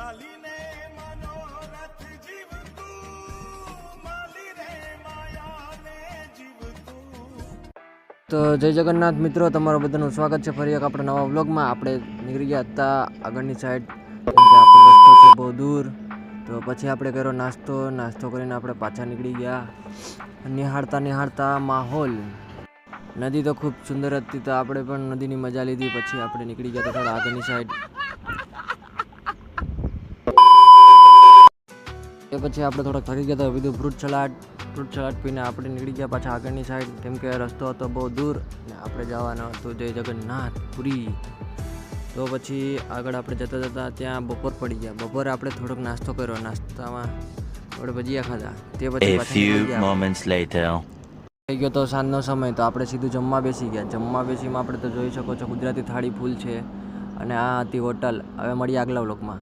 ચાલીને મનોરથ જીવતું માલી રે માયાને જીવતું. તો જય જગન્નાથ મિત્રો, તમારું બધાનું સ્વાગત છે ફરી એક આપણે નવા વ્લોગમાં. આપણે નીકળી ગયા હતા આગળની સાઈડ, કેમ કે આપણો રસ્તો છે બહુ દૂર. તો પછી આપણે કર્યો નાસ્તો કરીને આપણે પાછા નીકળી ગયા. નિહાળતા માહોલ, નદી તો ખૂબ સુંદર હતી, તો આપણે પણ નદીની મજા લીધી. પછી આપણે નીકળી ગયા હતા થોડા આગળની સાઈડ. એ પછી આપણે થોડાક થકી ગયા હતા, બીજું ફ્રૂટ સલાડ પીને આપણે નીકળી ગયા પાછા આગળની સાઈડ, કેમ કે રસ્તો હતો બહુ દૂર અને આપણે જવાનું હતું જય જગન્નાથપુરી. તો પછી આગળ આપણે જતા ત્યાં બપોર પડી ગયા. બપોરે આપણે થોડોક નાસ્તો કર્યો. નાસ્તામાં આપણે ભજીયા ખાધા. તે પછી થઈ ગયો તો સાંજનો સમય, તો આપણે સીધું જમવા બેસી ગયા. જમવા બેસીમાં આપણે તો જોઈ શકો છો ગુજરાતી થાળી ફૂલ છે, અને આ હતી હોટલ. હવે મળીએ આગલા વ્લોગમાં.